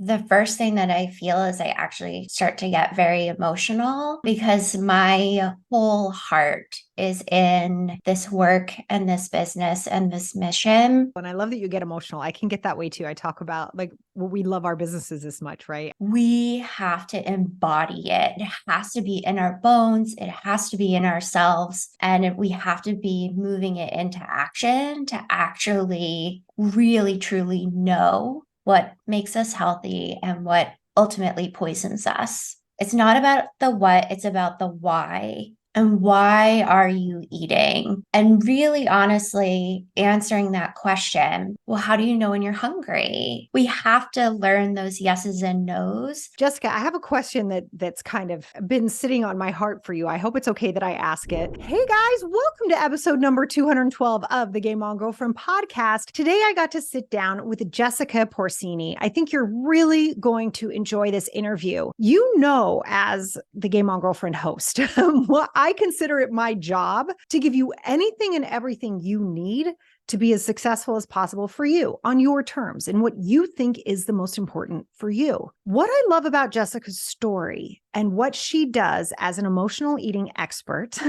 the first thing that I feel is I actually start to get very emotional because my whole heart is in this work and this business and this mission. And I love that you get emotional. I can get that way too. I talk about we love our businesses this much, right? We have to embody it. It has to be in our bones. It has to be in ourselves. And we have to be moving it into action to actually really, truly know what makes us healthy and what ultimately poisons us. It's not about the what, it's about the why. And why are you eating? And really honestly answering that question, well, how do you know when you're hungry? We have to learn those yeses and nos. Jessica, I have a question that's kind of been sitting on my heart for you. I hope it's okay that I ask it. Hey guys, welcome to episode number 212 of the Game On Girlfriend podcast. Today I got to sit down with Jessica Porcini. I think you're really going to enjoy this interview. You know, as the Game On Girlfriend host, well, I consider it my job to give you anything and everything you need to be as successful as possible for you on your terms and what you think is the most important for you. What I love about Jessica's story and what she does as an emotional eating expert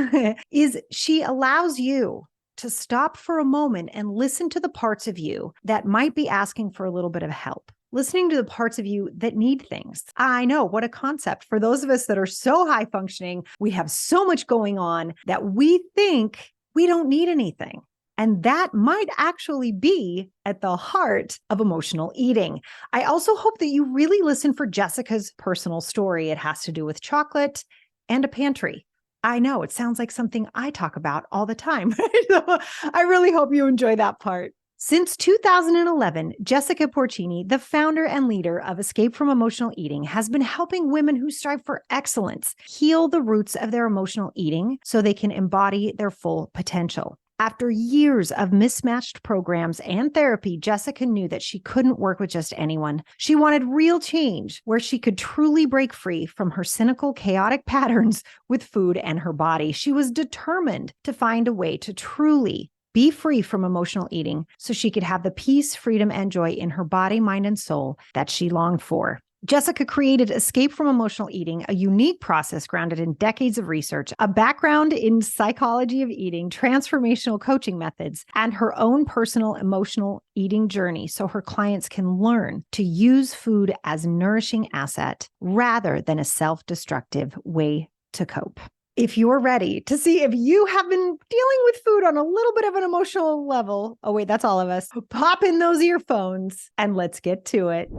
is she allows you to stop for a moment and listen to the parts of you that might be asking for a little bit of help. Listening to the parts of you that need things. I know, what a concept. For those of us that are so high functioning, we have so much going on that we think we don't need anything. And that might actually be at the heart of emotional eating. I also hope that you really listen for Jessica's personal story. It has to do with chocolate and a pantry. I know it sounds like something I talk about all the time. So I really hope you enjoy that part. Since 2011, Jessica Porcini, the founder and leader of Escape from Emotional Eating, has been helping women who strive for excellence heal the roots of their emotional eating so they can embody their full potential. After years of mismatched programs and therapy, Jessica knew that she couldn't work with just anyone. She wanted real change where she could truly break free from her cynical, chaotic patterns with food and her body. She was determined to find a way to truly be free from emotional eating so she could have the peace, freedom, and joy in her body, mind, and soul that she longed for. Jessica created Escape from Emotional Eating, a unique process grounded in decades of research, a background in psychology of eating, transformational coaching methods, and her own personal emotional eating journey so her clients can learn to use food as a nourishing asset rather than a self-destructive way to cope. If you're ready to see if you have been dealing with food on a little bit of an emotional level, oh wait, that's all of us, pop in those earphones and let's get to it.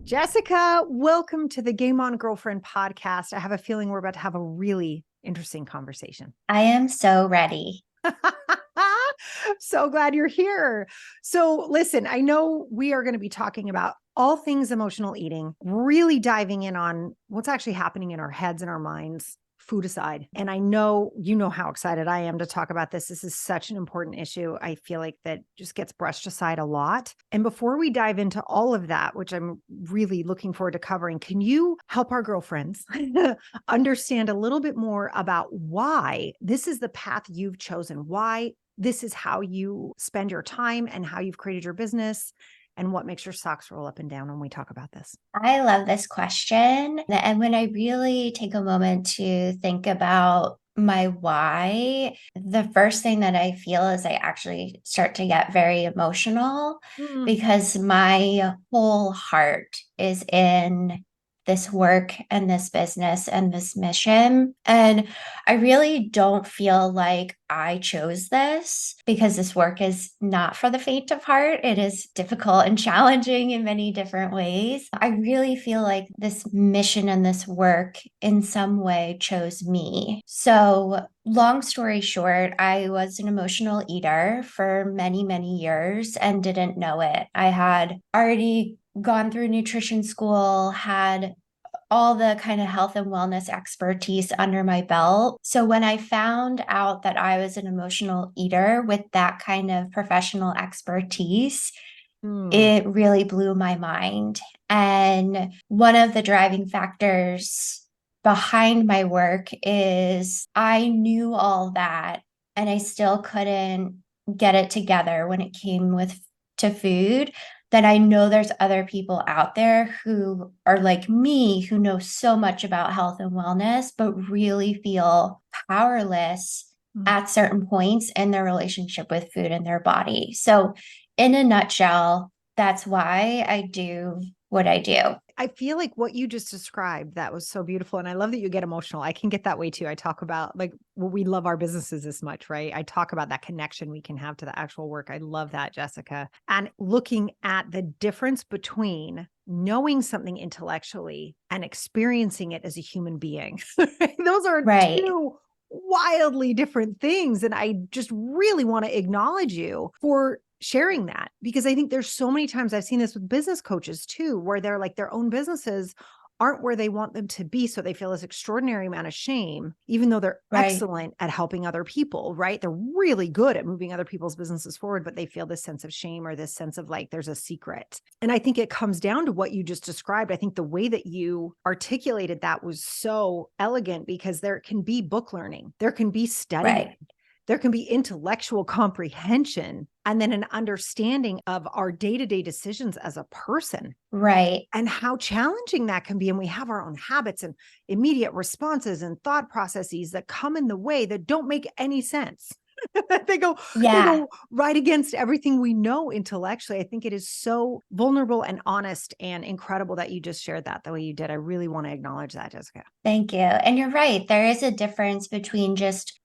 Jessica, welcome to the Game On Girlfriend podcast. I have a feeling we're about to have a really interesting conversation. I am so ready. So glad you're here. So listen, I know we are going to be talking about all things emotional eating, really diving in on what's actually happening in our heads and our minds, food aside. And I know, you know how excited I am to talk about this. This is such an important issue. I feel like that just gets brushed aside a lot. And before we dive into all of that, which I'm really looking forward to covering, can you help our girlfriends understand a little bit more about why this is the path you've chosen, why this is how you spend your time and how you've created your business, and what makes your socks roll up and down when we talk about this? I love this question. And when I really take a moment to think about my why, the first thing that I feel is I actually start to get very emotional because my whole heart is in this work and this business and this mission. And I really don't feel like I chose this because this work is not for the faint of heart. It is difficult and challenging in many different ways. I really feel like this mission and this work in some way chose me. So, long story short, I was an emotional eater for many, many years and didn't know it. I had already gone through nutrition school, had all the kind of health and wellness expertise under my belt. So when I found out that I was an emotional eater with that kind of professional expertise, it really blew my mind. And one of the driving factors behind my work is I knew all that and I still couldn't get it together when it came with to food. then I know there's other people out there who are like me, who know so much about health and wellness, but really feel powerless Mm. at certain points in their relationship with food and their body. So, in a nutshell, that's why I do what I do. I feel like what you just described, that was so beautiful. And I love that you get emotional. I can get that way too. I talk about like, well, we love our businesses this much, right? I talk about that connection we can have to the actual work. I love that, Jessica. And looking at the difference between knowing something intellectually and experiencing it as a human being. Those are Right, two wildly different things. And I just really want to acknowledge you for sharing that, because I think there's so many times I've seen this with business coaches too, where they're like their own businesses aren't where they want them to be. So they feel this extraordinary amount of shame, even though they're right, excellent at helping other people, right? They're really good at moving other people's businesses forward, but they feel this sense of shame or this sense of like there's a secret. And I think it comes down to what you just described. I think the way that you articulated that was so elegant, because there can be book learning, there can be studying, right, there can be intellectual comprehension, and then an understanding of our day-to-day decisions as a person right. and how challenging that can be. And we have our own habits and immediate responses and thought processes that come in the way that don't make any sense. they go they Yeah. go right against everything we know intellectually. I think it is so vulnerable and honest and incredible that you just shared that the way you did. I really want to acknowledge that, Jessica. Thank you. And you're right. There is a difference between just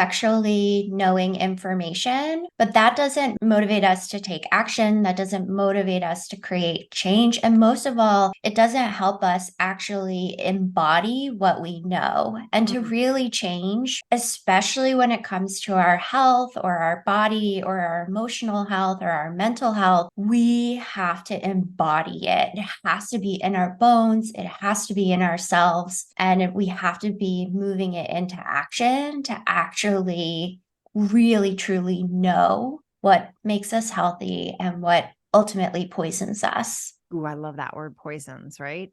intellectually knowing information, but that doesn't motivate us to take action. That doesn't motivate us to create change. And most of all, it doesn't help us actually embody what we know and to Mm. really change, especially when it comes to our health or our body or our emotional health or our mental health. We have to embody it. It has to be in our bones, it has to be in ourselves. And we have to be moving it into action to actually really truly know what makes us healthy and what ultimately poisons us. Ooh, I love that word, poisons, right?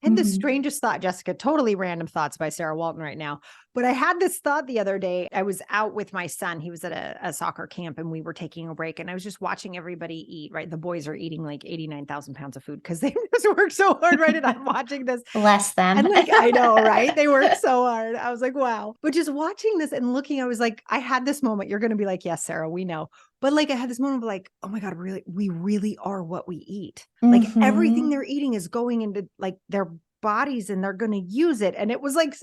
I had the Mm-hmm. strangest thought, Jessica, totally random thoughts by Sarah Walton right now. But I had this thought the other day. I was out with my son. He was at a soccer camp and we were taking a break, and I was just watching everybody eat, right? The boys are eating like 89,000 pounds of food because they just worked so hard, right? And I'm watching this. Bless them. And like, I know, right? They work so hard. I was like, wow. But just watching this and looking, I was like, I had this moment. You're going to be like, yes, Sarah, we know. But like, I had this moment of like, oh my God, really, we really are what we eat. Like everything Mm-hmm. they're eating is going into like their bodies and they're going to use it. And it was like,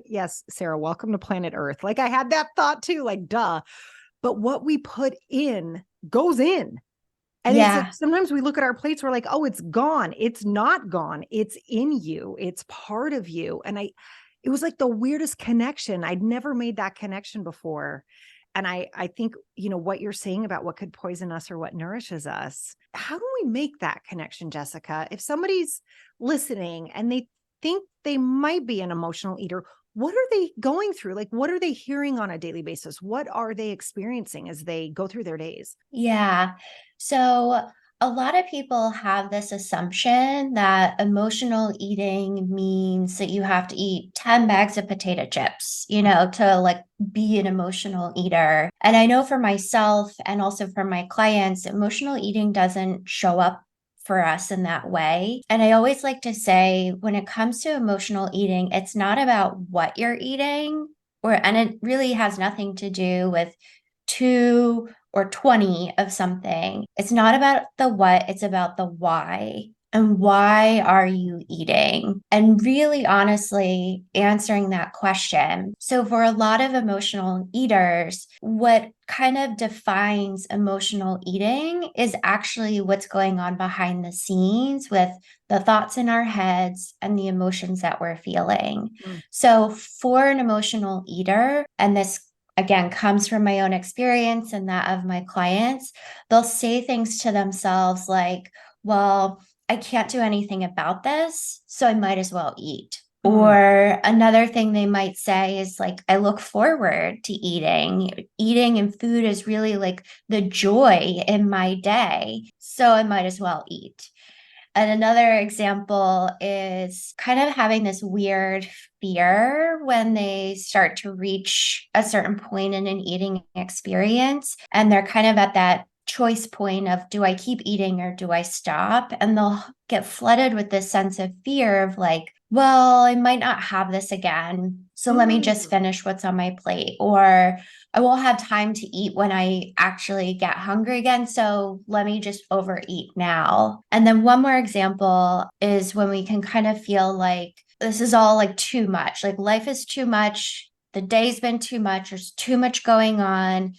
yes, Sarah, welcome to planet Earth. Like I had that thought too, like, duh. But what we put in goes in. And it's like Yeah. sometimes we look at our plates, we're like, oh, it's gone. It's not gone. It's in you. It's part of you. And it was like the weirdest connection. I'd never made that connection before. And I think, what you're saying about what could poison us or what nourishes us, how do we make that connection, Jessica? If somebody's listening and they think they might be an emotional eater, what are they going through? Like, what are they hearing on a daily basis? What are they experiencing as they go through their days? Yeah. So a lot of people have this assumption that emotional eating means that you have to eat 10 bags of potato chips, to like be an emotional eater. And I know for myself and also for my clients, emotional eating doesn't show up for us in that way. And I always like to say when it comes to emotional eating, it's not about what you're eating and it really has nothing to do with two or 20 of something. It's not about the what, it's about the why. And why are you eating? And really honestly answering that question. So, for a lot of emotional eaters, what kind of defines emotional eating is actually what's going on behind the scenes with the thoughts in our heads and the emotions that we're feeling. Mm. So, for an emotional eater, and this again comes from my own experience and that of my clients, they'll say things to themselves like, well, I can't do anything about this, so I might as well eat. Mm. Or another thing they might say is like, I look forward to eating. Eating and food is really like the joy in my day, so I might as well eat. And another example is kind of having this weird fear when they start to reach a certain point in an eating experience. And they're kind of at that choice point of, do I keep eating or do I stop? And they'll get flooded with this sense of fear of like, well, I might not have this again. So let me just Mm, finish what's on my plate. Or I won't have time to eat when I actually get hungry again. So let me just overeat now. And then one more example is when we can kind of feel like this is all like too much, like life is too much. The day's been too much. There's too much going on,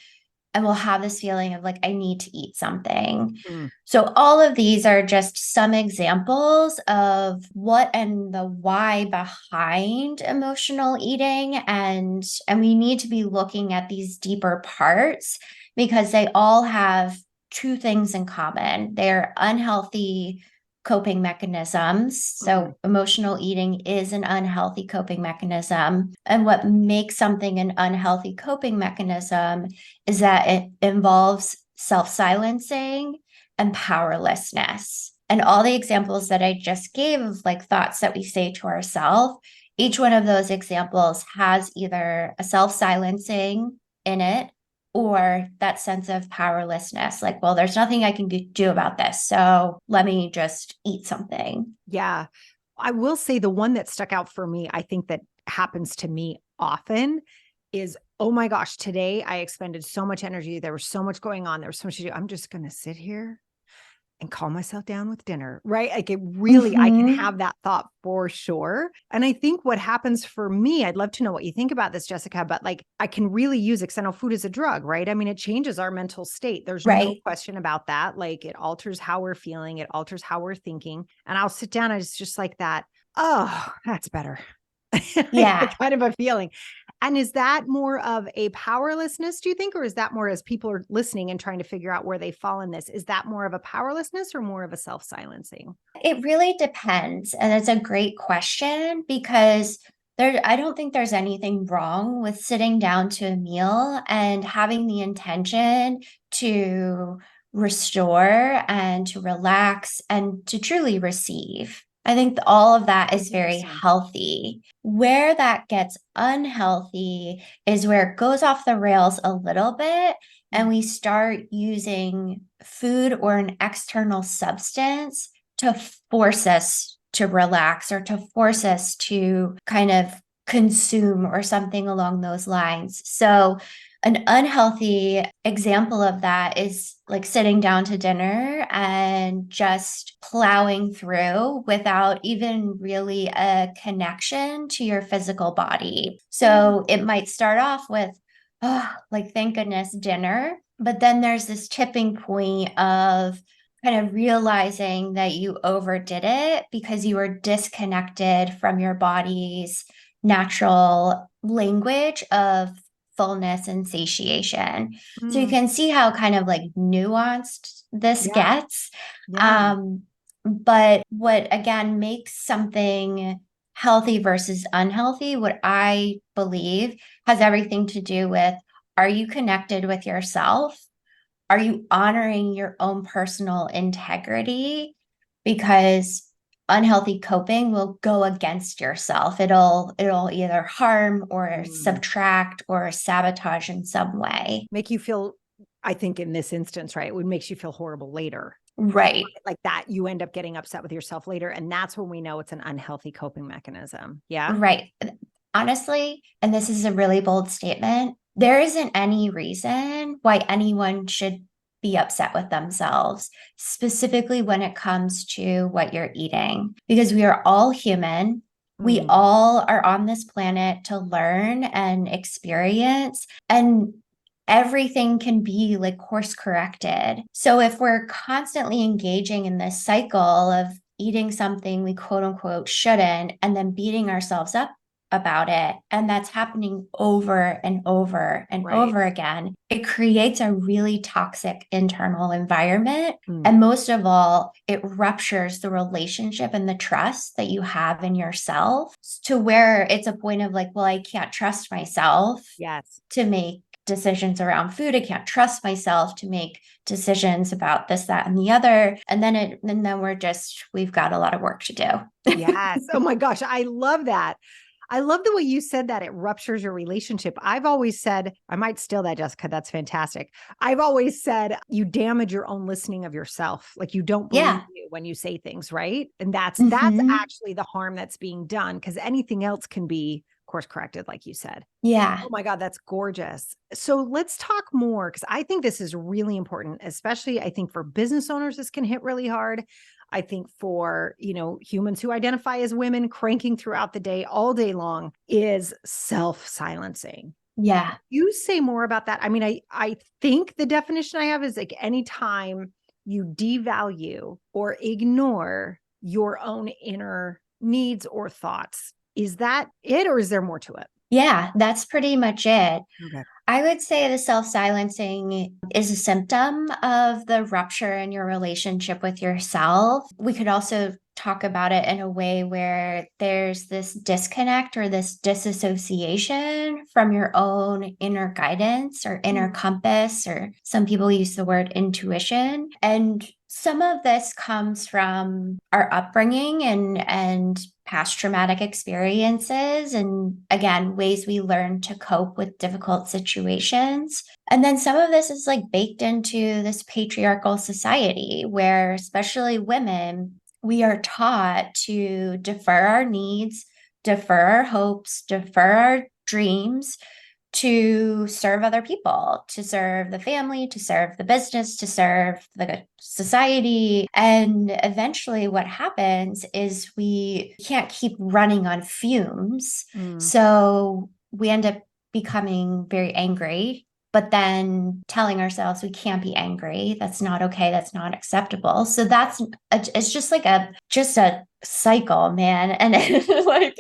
and we'll have this feeling of like, I need to eat something. mm, So all of these are just some examples of what and the why behind emotional eating. And we need to be looking at these deeper parts because they all have two things in common. They're unhealthy coping mechanisms. mm, So emotional eating is an unhealthy coping mechanism. And what makes something an unhealthy coping mechanism is that it involves self silencing and powerlessness. And all the examples that I just gave of like thoughts that we say to ourselves, each one of those examples has either a self silencing in it or that sense of powerlessness. Like, well, there's nothing I can do about this. So let me just eat something. yeah. I will say the one that stuck out for me, I think that happens to me often is, oh my gosh, today I expended so much energy. There was so much going on. There was so much to do. I'm just going to sit here and calm myself down with dinner, right? Like it really, I can Mm-hmm. have that thought for sure. And I think what happens for me, I'd love to know what you think about this, Jessica, but like I can really use it because I know food is a drug, right? I mean, it changes our mental state. There's no Right. question about that. Like it alters how we're feeling, it alters how we're thinking. And I'll sit down and it's just like that. Oh, that's better. Yeah. Kind of a feeling. And is that more of a powerlessness, do you think? Or is that more as people are listening and trying to figure out where they fall in this? Is that more of a powerlessness or more of a self silencing? It really depends. And it's a great question because I don't think there's anything wrong with sitting down to a meal and having the intention to restore and to relax and to truly receive. I think all of that is very Interesting. healthy. Where that gets unhealthy is where it goes off the rails a little bit and Mm, we start using food or an external substance to force us to relax or to force us to kind of consume or something along those lines. So, an unhealthy example of that is like sitting down to dinner and just plowing through without even really a connection to your physical body. mm, So, it might start off with, oh, like, thank goodness, dinner. But then there's this tipping point of kind of realizing that you overdid it because you were disconnected from your body's natural language of fullness and satiation. So you mm. can see how kind of like nuanced this Yeah. gets. Yeah. Um, but what again makes something healthy versus unhealthy, what I believe has everything to do with, are you connected with yourself? Are you honoring your own personal integrity? Because unhealthy coping will go against yourself. It'll either harm or Mm. subtract or sabotage in some way. Make you feel, I think in this instance, right? It would makes you feel horrible later. Right. Like that, you end up getting upset with yourself later. And that's when we know it's an unhealthy coping mechanism. Yeah. Right. Honestly, and this is a really bold statement, there isn't any reason why anyone should be upset with themselves, specifically when it comes to what you're eating, because we are all human. We Mm, all are on this planet to learn and experience, and everything can be like course corrected. So if we're constantly engaging in this cycle of eating something we quote unquote shouldn't and then beating ourselves up about it, and that's happening over and over and right. over again, it creates a really toxic internal environment. Mm, And most of all, it ruptures the relationship and the trust that you have in yourself to where it's a point of like, well, I can't trust myself yes. to make decisions around food. I can't trust myself to make decisions about this, that, and the other. And then we've got a lot of work to do. Yes. Oh my gosh. I love that. I love the way you said that it ruptures your relationship. I've always said, I might steal that, Jessica. That's fantastic. I've always said you damage your own listening of yourself. Like you don't believe Yeah. you when you say things, right? And that's Hmm. actually the harm that's being done because anything else can be course corrected, like you said. Yeah. Oh my God, that's gorgeous. So let's talk more because I think this is really important, especially I think for business owners, this can hit really hard. I think for, humans who identify as women cranking throughout the day, all day long is self-silencing. Yeah. You say more about that. I mean, I think the definition I have is like anytime you devalue or ignore your own inner needs or thoughts. Is that it or is there more to it? Yeah. That's pretty much it. Okay. I would say the self silencing is a symptom of the rupture in your relationship with yourself. We could also talk about it in a way where there's this disconnect or this disassociation from your own inner guidance or inner Mm, compass, or some people use the word intuition. And some of this comes from our upbringing and past traumatic experiences, and again, ways we learn to cope with difficult situations. And then some of this is like baked into this patriarchal society where, especially women, we are taught to defer our needs, defer our hopes, defer our dreams to serve other people, to serve the family, to serve the business, to serve the society. And eventually, what happens is we can't keep running on fumes. mm, So we end up becoming very angry, but then telling ourselves we can't be angry. That's not okay. That's not acceptable. So it's just like a cycle, man. And like,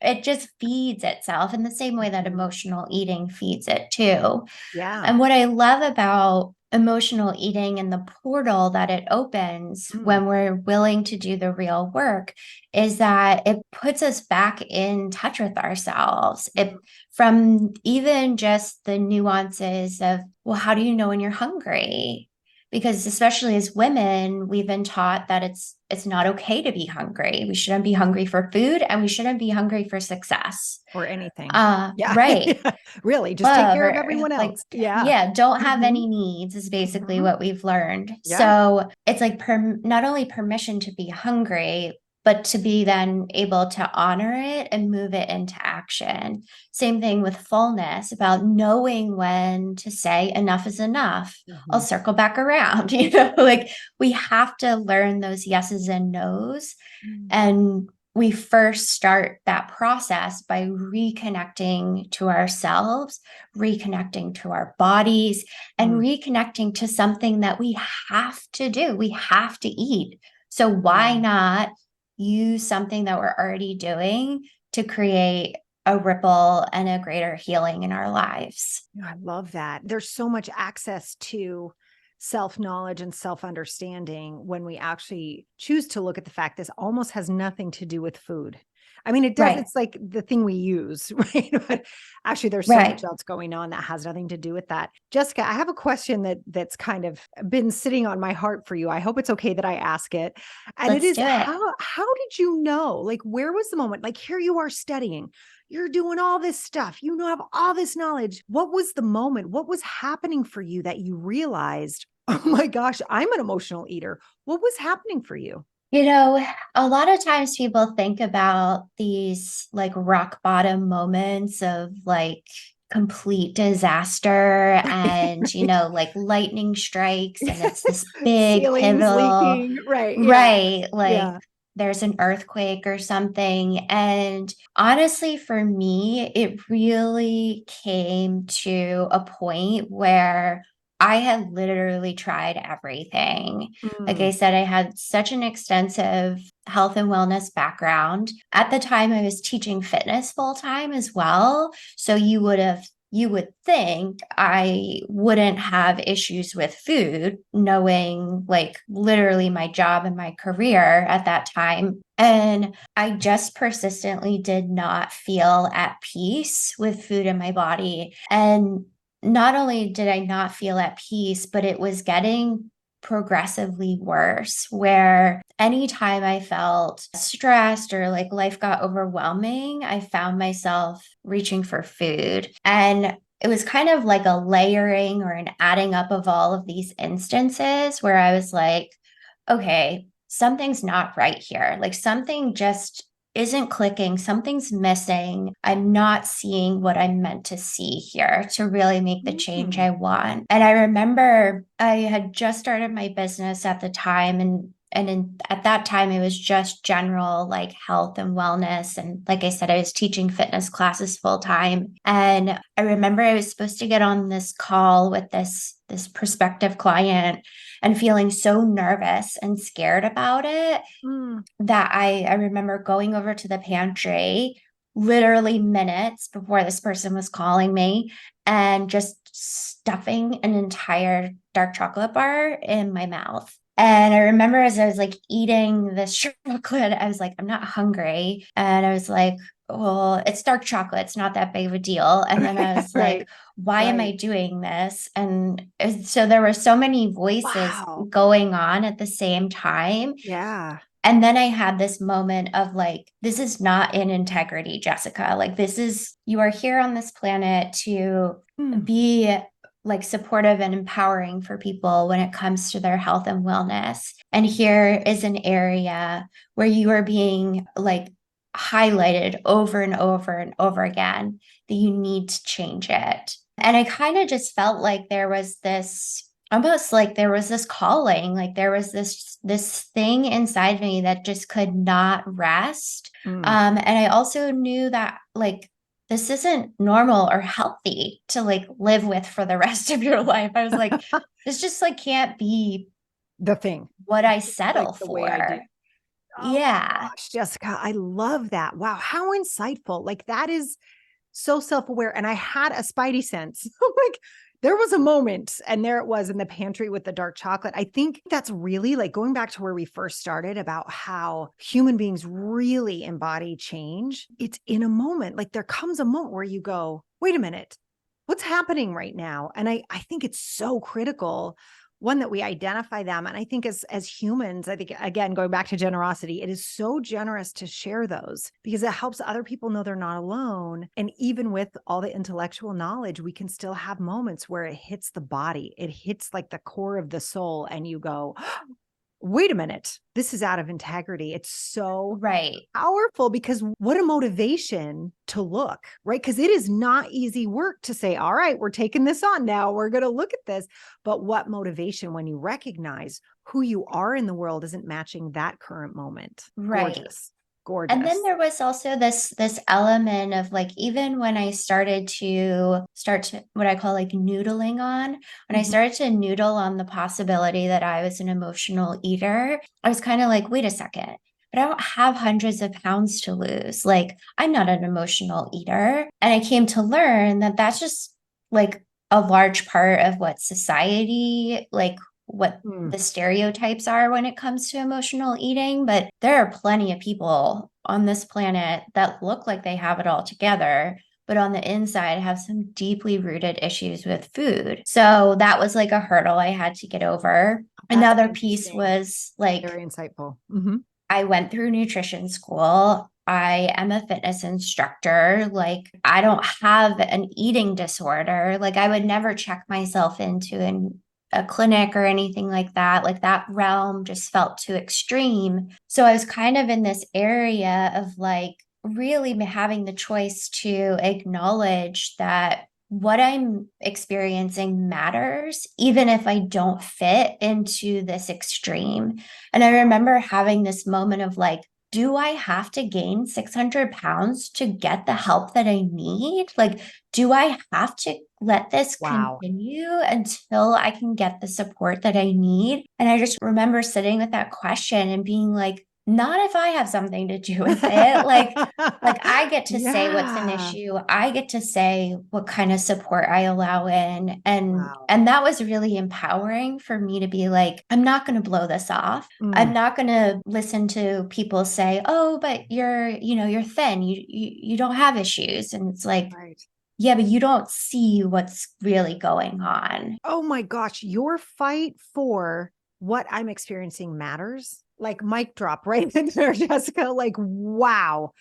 it just feeds itself in the same way that mhm. emotional eating feeds it too. Yeah. And what I love about emotional eating and the portal that it opens Mm, when we're willing to do the real work is that it puts us back in touch with ourselves. It mm, from even just the nuances of, well, how do you know when you're hungry? Because especially as women, we've been taught that it's not okay to be hungry. We shouldn't be hungry for food and we shouldn't be hungry for success. or anything. Yeah. Right. Really, just take Love care of or everyone like, else. Yeah. yeah, don't have Hmm. any needs is basically Hmm. what we've learned. Yeah. So it's like not only permission to be hungry, but to be then able to honor it and move it into action. Same thing with fullness, about knowing when to say enough is enough. I'll Hmm. circle back around, like we have to learn those yeses and nos. And we first start that process by reconnecting to ourselves, reconnecting to our bodies, and Mm, reconnecting to something that we have to do. We have to eat. So, why yeah. not use something that we're already doing to create a ripple and a greater healing in our lives? I love that. There's so much access to self-knowledge and self-understanding when we actually choose to look at the fact this almost has nothing to do with food. I mean, it does, Right, it's like the thing we use, right? But actually there's so much right. else going on that has nothing to do with that. Jessica, I have a question that's kind of been sitting on my heart for you. I hope it's okay that I ask it. And it Let's is do it. how did you know? Like where was the moment? Like here you are studying, you're doing all this stuff, have all this knowledge. What was the moment? What was happening for you that you realized, oh my gosh, I'm an emotional eater? What was happening for you? A lot of times people think about these like rock bottom moments of like complete disaster and, like lightning strikes and it's this big Ceilings pivotal, leaking. Right. Yeah. right? Like Yeah. there's an earthquake or something. And honestly, for me, it really came to a point where I had literally tried everything. Like I Mm, said, I had such an extensive health and wellness background. At the time, I was teaching fitness full time as well. So you would think I wouldn't have issues with food, knowing like literally my job and my career at that time. And I just persistently did not feel at peace with food in my body. And not only did I not feel at peace, but it was getting progressively worse, where anytime I felt stressed or like life got overwhelming, I found myself reaching for food. And it was kind of like a layering or an adding up of all of these instances where I was like, okay, something's not right here. Like something just isn't clicking, something's missing. I'm not seeing what I'm meant to see here to really make the change Mm. I want. And I remember I had just started my business at the time, at that time it was just general like health and wellness, and like I said, I was teaching fitness classes full time. And I remember I was supposed to get on this call with this prospective client and feeling so nervous and scared about it Mm. that I remember going over to the pantry literally minutes before this person was calling me and just stuffing an entire dark chocolate bar in my mouth. And I remember as I was like eating this chocolate, I was like, I'm not hungry. And I was like, well, it's dark chocolate. It's not that big of a deal. And then I was like, Right. why am I Right. doing this? And so there were so many voices Wow. going on at the same time. Yeah. And then I had this moment of like, this is not in integrity, Jessica. Like, this is, you are here on this planet to Mm. be like supportive and empowering for people when it comes to their health and wellness. And here is an area where you are being like highlighted over and over and over again that you need to change it. And I kind of just felt like there was this almost like there was this calling, like there was this thing inside me that just could not rest. Mm. And I also knew that like this isn't normal or healthy to like live with for the rest of your life. I was like, this just like can't be The thing. what I Like settle the way I do. for. Oh my Yeah. gosh, Jessica, I love that. Wow, how insightful. Like that is so self-aware. And I had a spidey sense. Like there was a moment and there it was in the pantry with the dark chocolate. I think that's really like going back to where we first started about how human beings really embody change. It's in a moment, like there comes a moment where you go, wait a minute, what's happening right now? And I think it's so critical one that we identify them. And I think as humans, I think again going back to generosity, it is so generous to share those because it helps other people know they're not alone. And even with all the intellectual knowledge, we can still have moments where it hits the body, it hits like the core of the soul, and you go, wait a minute, this is out of integrity. It's so Right. powerful because what a motivation to look, right? Because it is not easy work to say, all right, we're taking this on now. We're going to look at this. But what motivation when you recognize who you are in the world isn't matching that current moment. Right. Gorgeous. And then Gorgeous. there was also this element of like even when I started to start to what I call like noodling on, when I Mhm. started to noodle on the possibility that I was an emotional eater, I was kind of like, wait a second, but I don't have hundreds of pounds to lose. Like I'm not an emotional eater. And I came to learn that that's just like a large part of what society like what Mm. the stereotypes are when it comes to emotional eating, but there are plenty of people on this planet that look like they have it all together, but on the inside have some deeply rooted issues with food. So that was like a hurdle I had to get over. That's Another piece interesting. was like Very insightful. Mm-hmm. I went through nutrition school. I am a fitness instructor. Like, I don't have an eating disorder. Like, I would never check myself into a clinic or anything like that. Like, that realm just felt too extreme. So, I was kind of in this area of like really having the choice to acknowledge that what I'm experiencing matters, even if I don't fit into this extreme. And I remember having this moment of like, do I have to gain 600 pounds to get the help that I need? Like, do I have to let this Wow. continue until I can get the support that I need? And I just remember sitting with that question and being like, not if I have something to do with it. Like I get to say what's an Yeah. issue. I get to say what kind of support I allow in. Wow. And that was really empowering for me to be like, I'm not going to blow this off. I'm Mm. not going to listen to people say, "Oh, but you're thin. You don't have issues." And it's like, Right. yeah, but you don't see what's really going on. Oh my gosh, your fight for what I'm experiencing matters like mic drop right in there, Jessica. Like, wow.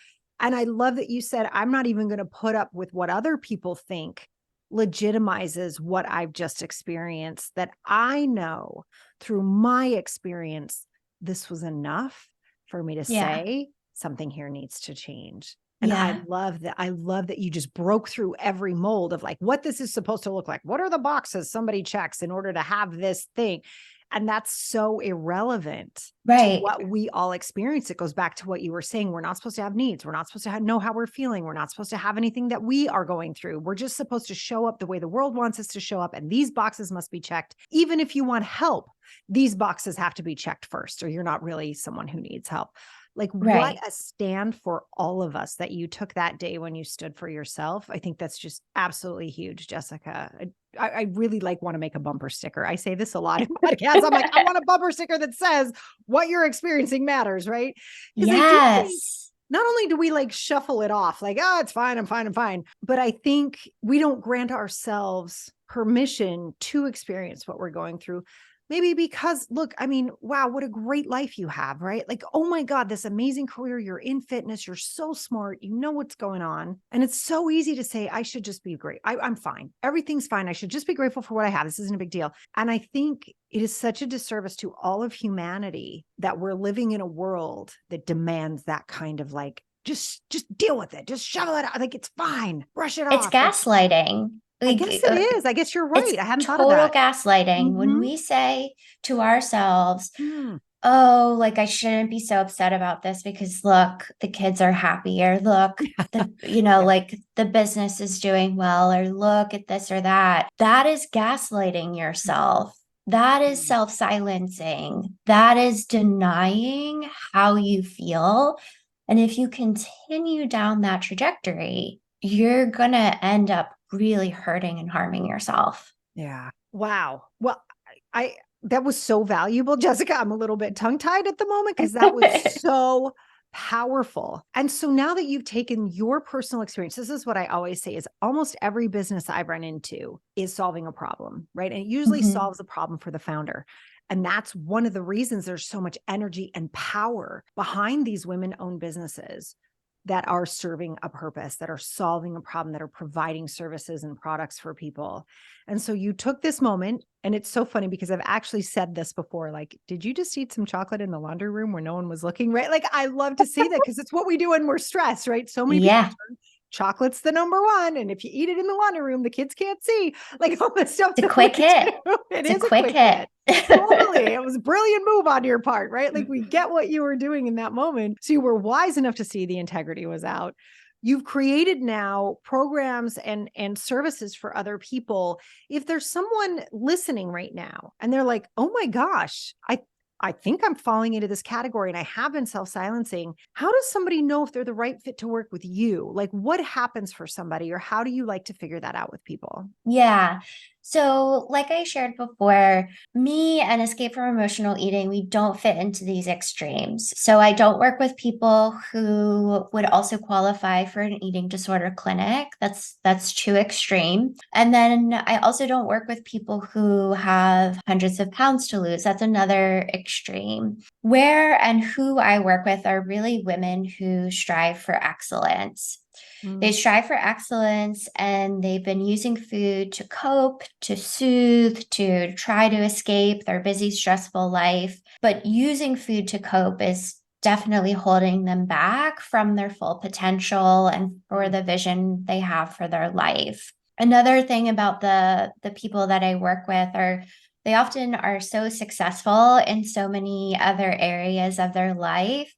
And I love that you said, I'm not even going to put up with what other people think legitimizes what I've just experienced, that I know through my experience, this was enough for me to Yeah. say something here needs to change. And I Yeah. love that. I love that you just broke through every mold of like what this is supposed to look like. What are the boxes somebody checks in order to have this thing? And that's so irrelevant to Right. what we all experience. It goes back to what you were saying. We're not supposed to have needs. We're not supposed to know how we're feeling. We're not supposed to have anything that we are going through. We're just supposed to show up the way the world wants us to show up. And these boxes must be checked. Even if you want help, these boxes have to be checked first, or you're not really someone who needs help. Like, what Right. a stand for all of us that you took that day when you stood for yourself. I think that's just absolutely huge, Jessica. I really like want to make a bumper sticker. I say this a lot in podcasts. I'm like, I want a bumper sticker that says what you're experiencing matters, right? Because I do think Yes. not only do we like shuffle it off, like, oh, it's fine, I'm fine, I'm fine. But I think we don't grant ourselves permission to experience what we're going through. Maybe because, look, I mean, wow, what a great life you have, right? Like, oh my God, this amazing career. You're in fitness. You're so smart. You know what's going on. And it's so easy to say, I should just be great. I'm fine. Everything's fine. I should just be grateful for what I have. This isn't a big deal. And I think it is such a disservice to all of humanity that we're living in a world that demands that kind of like, just deal with it. Just shovel it out. Like, it's fine. Brush it It's off. Like, gaslighting. I Like, guess it is. I guess you're it's right. I hadn't thought of total that. gaslighting when Mm-hmm. we say to ourselves, Mm. oh, like I shouldn't be so upset about this because look, the kids are happier. Look, Yeah. like the business is doing well, or look at this or that. That is gaslighting yourself. That is Mm. self silencing. That is denying how you feel. And if you continue down that trajectory, you're going to end up really hurting and harming yourself. Yeah. Wow. Well, I that was so valuable, Jessica. I'm a little bit tongue-tied at the moment because that was so powerful. And so now that you've taken your personal experience, this is what I always say is almost every business I run into is solving a problem, right? And it usually Mhm. solves a problem for the founder. And that's one of the reasons there's so much energy and power behind these women-owned businesses that are serving a purpose, that are solving a problem, that are providing services and products for people. And so you took this moment, and it's so funny because I've actually said this before, like, did you just eat some chocolate in the laundry room where no one was looking, right? Like, I love to see that because it's what we do when we're stressed, right? So many people Yeah, turn chocolate's the number one. And if you eat it in the laundry room, the kids can't see, like all the stuff it's a that we quick hit. do. It It's a is a quick quick hit. hit. Totally. It was a brilliant move on your part, right? Like we get what you were doing in that moment. So you were wise enough to see the integrity was out. You've created now programs and services for other people. If there's someone listening right now and they're like, "Oh my gosh, I think I'm falling into this category and I have been self-silencing." How does somebody know if they're the right fit to work with you? Like what happens for somebody, or how do you like to figure that out with people? Yeah. So, like I shared before, me and Escape from Emotional Eating, we don't fit into these extremes. So, I don't work with people who would also qualify for an eating disorder clinic. That's too extreme. And then I also don't work with people who have hundreds of pounds to lose. That's another extreme. Where and who I work with are really women who strive for excellence. They Mm. strive for excellence and they've been using food to cope, to soothe, to try to escape their busy, stressful life. But using food to cope is definitely holding them back from their full potential and for Mm. the vision they have for their life. Another thing about the people that I work with are they often are so successful in so many other areas of their life,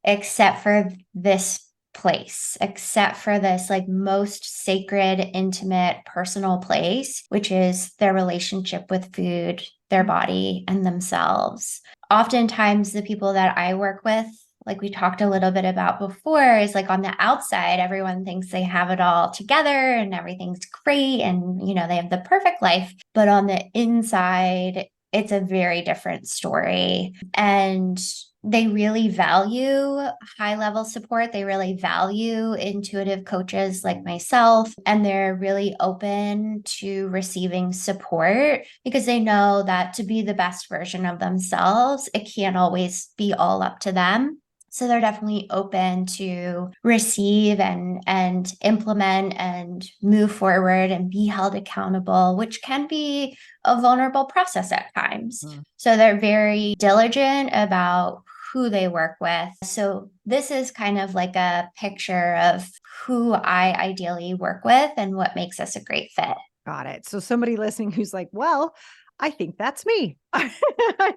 except for this place, except for this like most sacred, intimate, personal place, which is their relationship with food, their Mm. body, and themselves. Oftentimes, the people that I work with, like we talked a little bit about before, is like on the outside, everyone thinks they have it all together and everything's great and, they have the perfect life. But on the inside, it's a very different story. And They really value high level support. They really value intuitive coaches like myself, and they're really open to receiving support because they know that to be the best version of themselves, it can't always be all up to them. So they're definitely open to receive and implement and move forward and be held accountable, which can be a vulnerable process at times. Mm. So they're very diligent about who they work with. So this is kind of like a picture of who I ideally work with and what makes us a great fit. Got it. So somebody listening who's like, well, I think that's me. I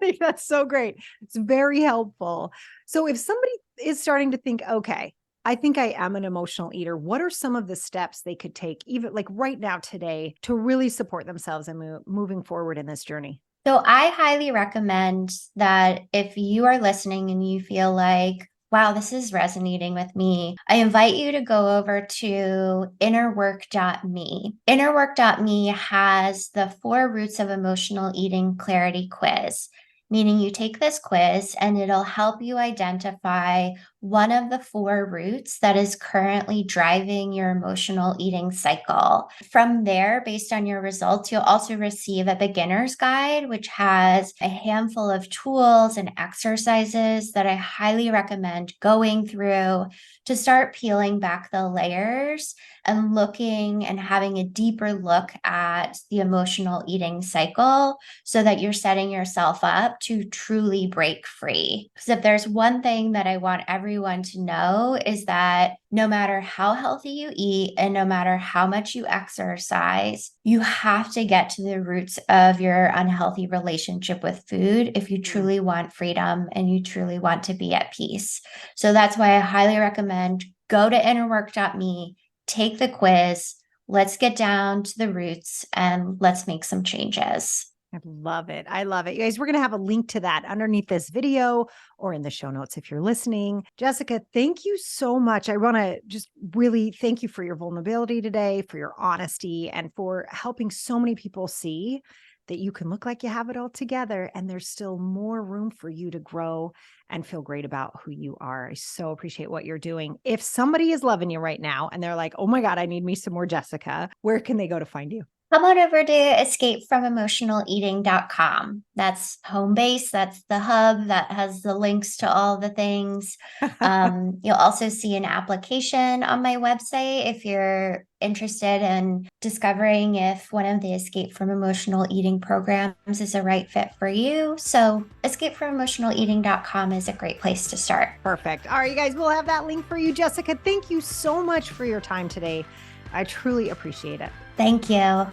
think that's so great. It's very helpful. So if somebody is starting to think, okay, I think I am an emotional eater, what are some of the steps they could take, even like right now today, to really support themselves and moving forward in this journey? So I highly recommend that if you are listening and you feel like, wow, this is resonating with me, I invite you to go over to innerwork.me. Innerwork.me has the 4 roots of emotional eating clarity quiz, meaning you take this quiz and it'll help you identify one of the 4 roots that is currently driving your emotional eating cycle. From there, based on your results, you'll also receive a beginner's guide, which has a handful of tools and exercises that I highly recommend going through to start peeling back the layers and looking and having a deeper look at the emotional eating cycle so that you're setting yourself up to truly break free. Because if there's one thing that I want everyone to know is that no matter how healthy you eat and no matter how much you exercise, you have to get to the roots of your unhealthy relationship with food if you truly want freedom and you truly want to be at peace. So that's why I highly recommend go to innerwork.me, take the quiz. Let's get down to the roots and let's make some changes. I love it. I love it. You guys, we're going to have a link to that underneath this video or in the show notes if you're listening. Jessica, thank you so much. I want to just really thank you for your vulnerability today, for your honesty, and for helping so many people see that you can look like you have it all together and there's still more room for you to grow and feel great about who you are. I so appreciate what you're doing. If somebody is loving you right now and they're like, oh my God, I need me some more Jessica, where can they go to find you? Come on over to escapefromemotionaleating.com. That's home base. That's the hub that has the links to all the things. You'll also see an application on my website if you're interested in discovering if one of the Escape from Emotional Eating programs is a right fit for you. So, escapefromemotionaleating.com is a great place to start. Perfect. All right, you guys, we'll have that link for you. Jessica, thank you so much for your time today. I truly appreciate it. Thank you.